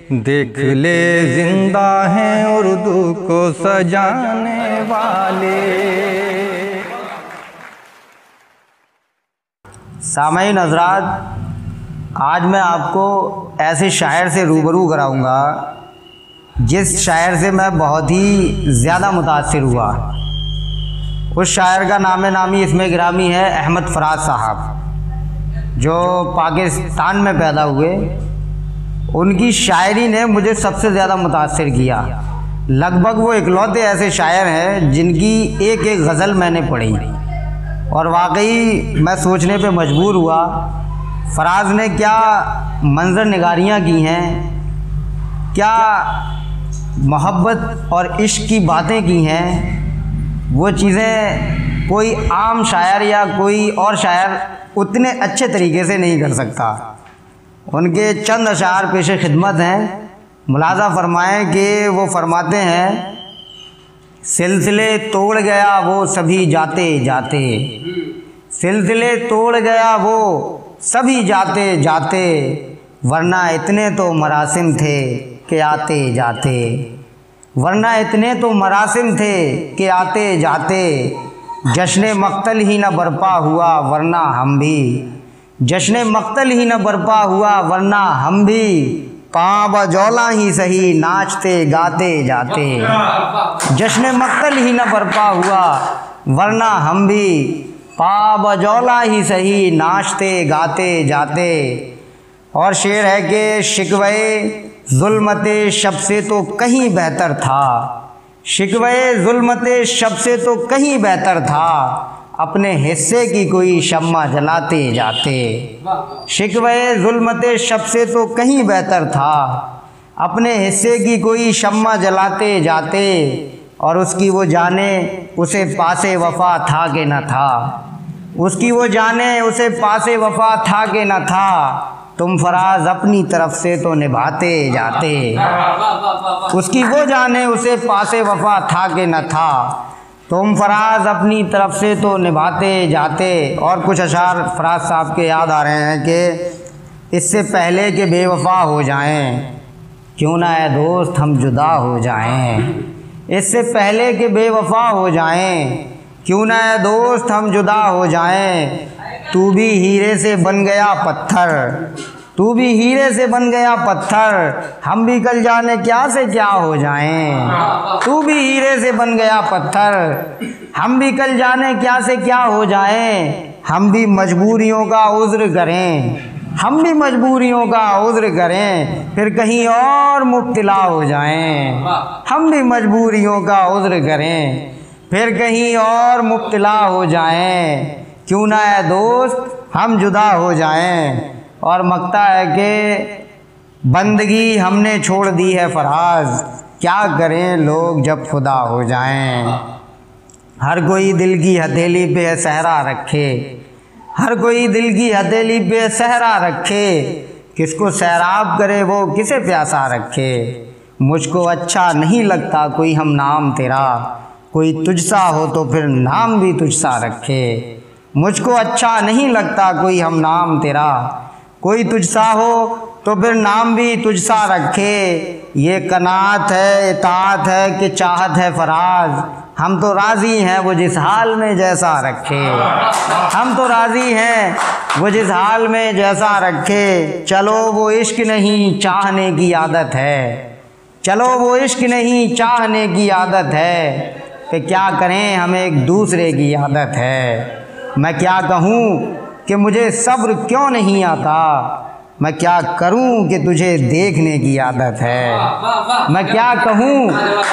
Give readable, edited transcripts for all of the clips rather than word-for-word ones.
देख ले जिंदा हैं उर्दू को सजाने वाले। सामईन हज़रात, आज मैं आपको ऐसे शायर से रूबरू कराऊंगा जिस शायर से मैं बहुत ही ज़्यादा मुतासिर हुआ। उस शायर का नामी इसमें गिरामी है अहमद फराज साहब, जो पाकिस्तान में पैदा हुए। उनकी शायरी ने मुझे सबसे ज़्यादा मुतासिर किया। लगभग वो इकलौते ऐसे शायर हैं जिनकी एक एक गज़ल मैंने पढ़ी और वाकई मैं सोचने पे मजबूर हुआ, फराज ने क्या मंजर निगारियाँ की हैं, क्या मोहब्बत और इश्क की बातें की हैं। वो चीज़ें कोई आम शायर या कोई और शायर उतने अच्छे तरीके से नहीं कर सकता। उनके चंद अशार पेश खिदमत हैं। मुलाज़ा फरमाएं कि वो फरमाते हैं, सिलसिले तोड़ गया वो सभी जाते जाते, सिलसिले तोड़ गया वो सभी जाते जाते, वरना इतने तो मरासिम थे कि आते जाते, वरना इतने तो मरासिम थे कि आते जाते। जश्न मक्तल ही न बरपा हुआ वरना हम भी, जश्न मक्तल ही न बरपा हुआ वरना हम भी, पाँव बजौला ही सही नाचते गाते जाते। जश्न मक्तल ही न बरपा हुआ वरना हम भी, पाँव बजौला ही सही नाचते गाते जाते। और शेर है कि शिकवे जुल्मते शब से तो कहीं बेहतर था, शिकवे जुल्मते शब से तो कहीं बेहतर था, अपने हिस्से की कोई शम्मा जलाते जाते। शिकवे जुल्मते शब से तो कहीं बेहतर था, अपने हिस्से की कोई शम्मा जलाते जाते। और उसकी वो जाने उसे पासे वफा था कि न था, उसकी वो जाने उसे पासे वफा था कि न था, तुम फराज अपनी तरफ से तो निभाते जाते। उसकी वो जाने उसे पासे वफा था कि न था, तुम फराज अपनी तरफ से तो निभाते जाते। और कुछ अशार फराज साहब के याद आ रहे हैं कि इससे पहले कि बेवफा हो जाएं, क्यों ना ए दोस्त हम जुदा हो जाएं, इससे पहले कि बेवफा हो जाएं, क्यों ना ए दोस्त हम जुदा हो जाएं। तू भी हीरे से बन गया पत्थर, तू भी हीरे से बन गया पत्थर, हम भी कल जाने क्या से क्या हो जाएं। तू भी हीरे से बन गया पत्थर, हम भी कल जाने क्या से क्या हो जाएं। हम भी मजबूरियों का उज़्र करें, हम भी मजबूरियों का उज़्र करें, फिर कहीं और मुब्तला हो जाएं। हम भी मजबूरियों का उज़्र करें, फिर कहीं और मुब्तला हो जाएं। क्यों ना ए दोस्त हम जुदा हो जाएं। और मकता है कि बंदगी हमने छोड़ दी है फराज, क्या करें लोग जब खुदा हो जाएं। हर कोई दिल की हथेली पे सहरा रखे, हर कोई दिल की हथेली पे सहरा रखे, किसको सैराब करे वो किसे प्यासा रखे। मुझको अच्छा नहीं लगता कोई हम नाम तेरा, कोई तुझसा हो तो फिर नाम भी तुझसा रखे। मुझको अच्छा नहीं लगता कोई हम नाम तेरा, कोई तुझसा हो तो फिर नाम भी तुझसा रखे। ये कनात है इताअत है कि चाहत है फराज, हम तो राज़ी हैं वो जिस हाल में जैसा रखे, हम तो राज़ी हैं वो जिस हाल में जैसा रखे। चलो वो इश्क नहीं चाहने की आदत है, चलो वो इश्क नहीं चाहने की आदत है, कि क्या करें हमें एक दूसरे की आदत है। मैं क्या कहूँ कि मुझे सब्र क्यों नहीं आता, मैं क्या करूं कि तुझे देखने की आदत है। मैं क्या कहूं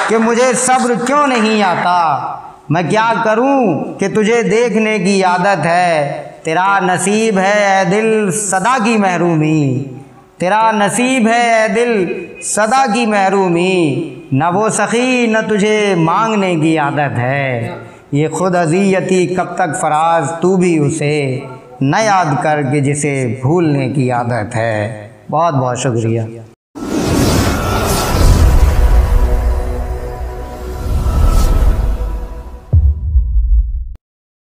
कि मुझे सब्र क्यों नहीं आता, मैं क्या करूं कि तुझे देखने की आदत है। तेरा नसीब है ए दिल सदा की महरूमी, तेरा नसीब है ए दिल सदा की महरूमी, न वो सखी न तुझे मांगने की आदत है। ये खुद अज़ियती कब तक फराज तू भी उसे न याद कर के जिसे भूलने की आदत है। बहुत बहुत शुक्रिया।